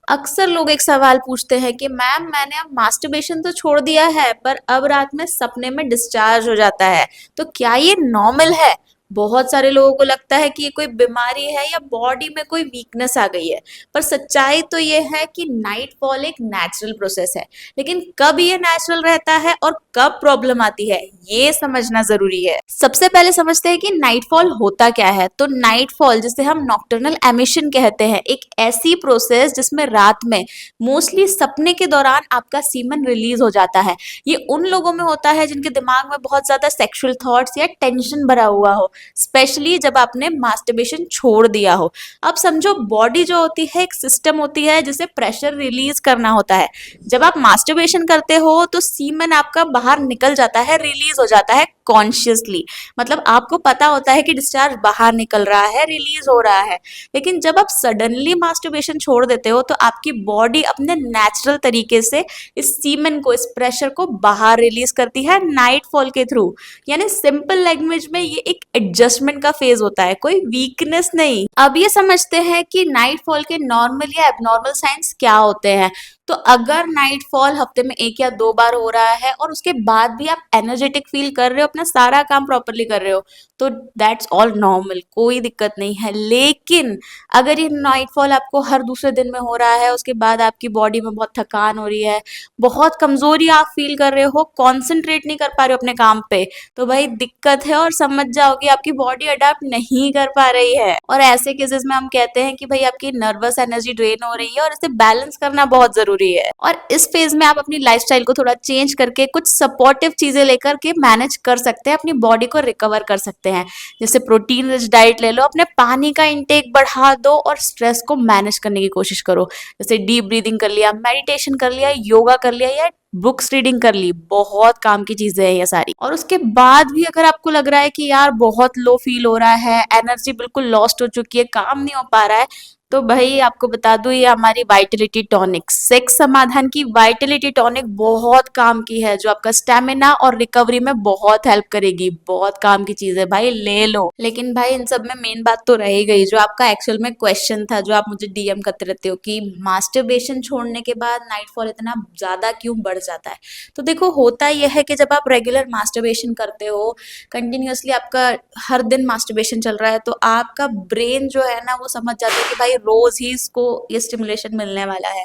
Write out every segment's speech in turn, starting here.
अक्सर लोग एक सवाल पूछते हैं कि मैम मैंने अब मास्टरबेशन तो छोड़ दिया है पर अब रात में सपने में डिस्चार्ज हो जाता है, तो क्या ये नॉर्मल है? बहुत सारे लोगों को लगता है कि ये कोई बीमारी है या बॉडी में कोई वीकनेस आ गई है। पर सच्चाई तो ये है कि नाइट फॉल एक नेचुरल प्रोसेस है। लेकिन कब ये नेचुरल रहता है और कब प्रॉब्लम आती है, ये समझना जरूरी है। सबसे पहले समझते हैं कि नाइट फॉल होता क्या है। तो नाइट फॉल, जिसे हम नॉक्टर्नल एमिशन कहते हैं, एक ऐसी प्रोसेस जिसमें रात में मोस्टली सपने के दौरान आपका सीमन रिलीज हो जाता है। ये उन लोगों में होता है जिनके दिमाग में बहुत ज्यादा सेक्सुअल थॉट्स या टेंशन भरा हुआ हो, स्पेशली जब आपने मास्टरबेशन छोड़ दिया हो। अब समझो, बॉडी जो होती है एक सिस्टम होती है जिसे प्रेशर रिलीज करना होता है। जब आप मास्टरबेशन करते हो तो सीमन आपका बाहर निकल जाता है, रिलीज हो जाता है कॉन्शियसली। मतलब आपको पता होता है कि डिस्चार्ज बाहर निकल रहा है, रिलीज हो रहा है। लेकिन जब आप सडनली मास्टरबेशन छोड़ देते हो तो आपकी बॉडी अपने नेचुरल तरीके से इस सीमेन को, इस प्रेशर को बाहर रिलीज करती है नाइट फॉल के थ्रू। यानी सिंपल लैंग्वेज में ये एक एडजस्टमेंट का फेज होता है, कोई वीकनेस नहीं। अब ये समझते हैं कि नाइट फॉल के नॉर्मल या एबनॉर्मल साइंस क्या होते हैं। तो अगर नाइट फॉल हफ्ते में 1 या 2 बार हो रहा है और उसके बाद भी आप एनर्जेटिक फील कर रहे हो, अपना सारा काम प्रॉपरली कर रहे हो, तो दैट्स ऑल नॉर्मल, कोई दिक्कत नहीं है। लेकिन अगर ये नाइट फॉल आपको हर दूसरे दिन में हो रहा है, उसके बाद आपकी बॉडी में बहुत थकान हो रही है, बहुत कमजोरी आप फील कर रहे हो, कॉन्सेंट्रेट नहीं कर पा रहे हो अपने काम पे, तो भाई दिक्कत है। और समझ जाओ कि आपकी बॉडी अडाप्ट नहीं कर पा रही है। और ऐसे केसेस में हम कहते हैं कि भाई आपकी नर्वस एनर्जी ड्रेन हो रही है और इसे बैलेंस करना बहुत जरूरी है। और इस फेज में आप अपनी लाइफस्टाइल को थोड़ा चेंज करके कुछ सपोर्टिव चीजें लेकर के मैनेज कर सकते हैं, अपनी बॉडी को रिकवर कर सकते हैं। जैसे प्रोटीन रिच डाइट ले लो, अपने पानी का इंटेक बढ़ा दो और स्ट्रेस को मैनेज करने की कोशिश करो। जैसे डीप ब्रीदिंग कर लिया, मेडिटेशन कर लिया, योगा कर लिया या बुक्स रीडिंग कर ली, बहुत काम की चीजें हैं ये सारी। और उसके बाद भी अगर आपको लग रहा है कि यार बहुत लो फील हो रहा है, एनर्जी बिल्कुल लॉस्ट हो चुकी है, काम नहीं हो पा रहा है, तो भाई आपको बता दूं, ये हमारी वाइटलिटी टॉनिक, सेक्स समाधान की वाइटलिटी टॉनिक बहुत काम की है, जो आपका स्टेमिना और रिकवरी में बहुत हेल्प करेगी। बहुत काम की चीज है भाई, ले लो। लेकिन भाई इन सब में मेन बात तो रह ही गई, जो आपका एक्चुअल में क्वेश्चन था, जो आप मुझे डीएम करते रहते हो कि मास्टरबेशन छोड़ने के बाद नाइट फॉल इतना ज्यादा क्यों बढ़ जाता है। तो देखो, होता यह है कि जब आप रेगुलर मास्टरबेशन करते हो, कंटिन्यूअसली आपका हर दिन मास्टरबेशन चल रहा है, तो आपका ब्रेन जो है ना, वो समझ जाता है कि भाई रोज ही इसको ये स्टिमुलेशन मिलने वाला है,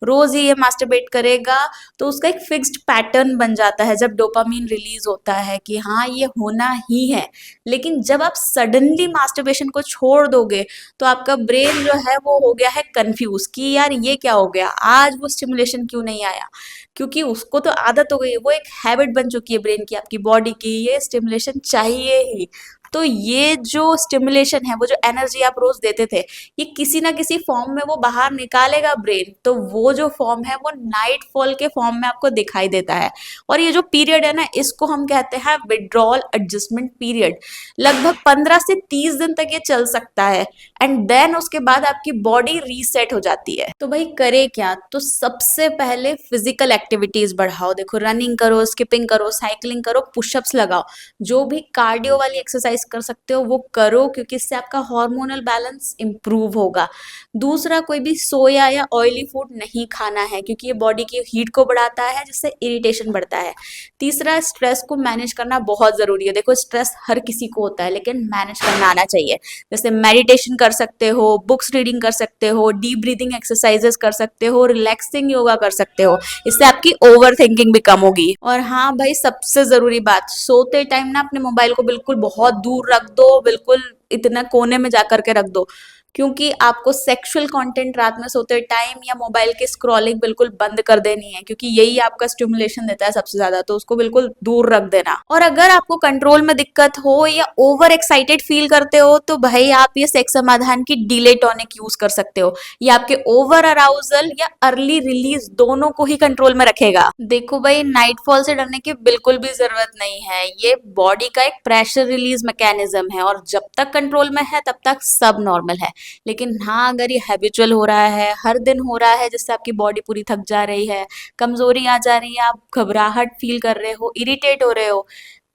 रोज ही ये मास्टरबेट करेगा। तो उसका एक फिक्स्ड पैटर्न बन जाता है जब डोपामीन रिलीज होता है कि हाँ ये होना ही है। लेकिन जब आप सडनली मास्टरबेशन को छोड़ दोगे तो आपका ब्रेन जो है वो हो गया है कंफ्यूज कि यार ये क्या हो गया, आज वो स्टिमुलेशन क्यों नहीं आया। क्योंकि उसको तो आदत हो गई है, वो एक हैबिट बन चुकी है ब्रेन की, आपकी बॉडी की, ये स्टिमुलेशन चाहिए ही। तो ये जो स्टिमुलेशन है, वो जो एनर्जी आप रोज देते थे, ये किसी ना किसी फॉर्म में वो बाहर निकालेगा ब्रेन। तो वो जो फॉर्म है वो नाइट फॉल के फॉर्म में आपको दिखाई देता है। और ये जो पीरियड है ना, इसको हम कहते हैं विड्रॉल एडजस्टमेंट पीरियड। लगभग 15 से 30 दिन तक ये चल सकता है, एंड देन उसके बाद आपकी बॉडी रीसेट हो जाती है। तो भाई करे क्या? तो सबसे पहले फिजिकल एक्टिविटीज बढ़ाओ। देखो, रनिंग करो, स्किपिंग करो, साइकिलिंग करो, पुशअप्स लगाओ, जो भी कार्डियो वाली एक्सरसाइज कर सकते हो वो करो, क्योंकि इससे आपका हार्मोनल बैलेंस इंप्रूव होगा। दूसरा, कोई भी सोया या ऑयली फूड नहीं खाना है, क्योंकि ये बॉडी की हीट को बढ़ाता है, जिससे इरिटेशन बढ़ता है। तीसरा, स्ट्रेस को मैनेज करना बहुत जरूरी है। देखो, स्ट्रेस हर किसी को होता है, लेकिन मैनेज करना आना चाहिए। जैसे मेडिटेशन कर सकते हो, बुक्स रीडिंग कर सकते हो, डीप ब्रीदिंग एक्सरसाइजेस कर सकते हो, रिलैक्सिंग योगा कर सकते हो। इससे आपकी ओवर थिंकिंग भी कम होगी। और हाँ भाई, सबसे जरूरी बात, सोते टाइम ना अपने मोबाइल को बिल्कुल बहुत दूर रख दो, बिल्कुल इतना कोने में जाकर के रख दो। क्योंकि आपको सेक्सुअल कंटेंट रात में सोते टाइम या मोबाइल की स्क्रॉलिंग बिल्कुल बंद कर देनी है, क्योंकि यही आपका स्टिमुलेशन देता है सबसे ज्यादा, तो उसको बिल्कुल दूर रख देना। और अगर आपको कंट्रोल में दिक्कत हो या ओवर एक्साइटेड फील करते हो, तो भाई आप ये सेक्स समाधान की डीले टॉनिक यूज कर सकते हो। ये आपके ओवर अराउजल या अर्ली रिलीज दोनों को ही कंट्रोल में रखेगा। देखो भाई, नाइट फॉल से डरने की बिल्कुल भी जरूरत नहीं है, ये बॉडी का एक प्रेशर रिलीज मैकेनिज्म है, और जब तक कंट्रोल में है तब तक सब नॉर्मल है। लेकिन हाँ, अगर ये हैबिचुअल हो रहा है, हर दिन हो रहा है, जिससे आपकी बॉडी पूरी थक जा रही है, कमजोरी आ जा रही है, आप घबराहट फील कर रहे हो, इरिटेट हो रहे हो,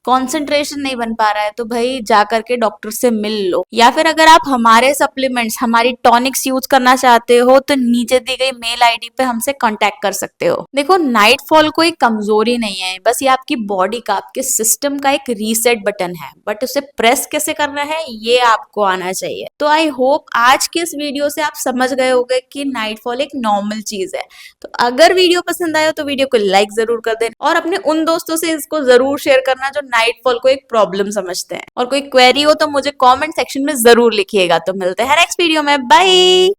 कंसंट्रेशन नहीं बन पा रहा है तो भाई जा करके डॉक्टर से मिल लो। या फिर अगर आप हमारे सप्लीमेंट्स, हमारी टॉनिक्स यूज करना चाहते हो तो नीचे दी गई मेल आईडी पे हमसे कांटेक्ट कर सकते हो। देखो, नाइटफॉल कोई कमजोरी नहीं है, बस ये आपकी बॉडी का, आपके सिस्टम का एक रीसेट बटन है, बट उसे प्रेस कैसे करना है ये आपको आना चाहिए। तो आई होप आज के इस वीडियो से आप समझ गए होंगे कि नाइटफॉल एक नॉर्मल चीज है। तो अगर वीडियो पसंद आया तो वीडियो को लाइक जरूर कर देना और अपने उन दोस्तों से इसको जरूर शेयर करना जो नाइटफॉल को एक प्रॉब्लम समझते हैं। और कोई क्वेरी हो तो मुझे कमेंट सेक्शन में जरूर लिखिएगा। तो मिलते हैं नेक्स्ट वीडियो में, बाय।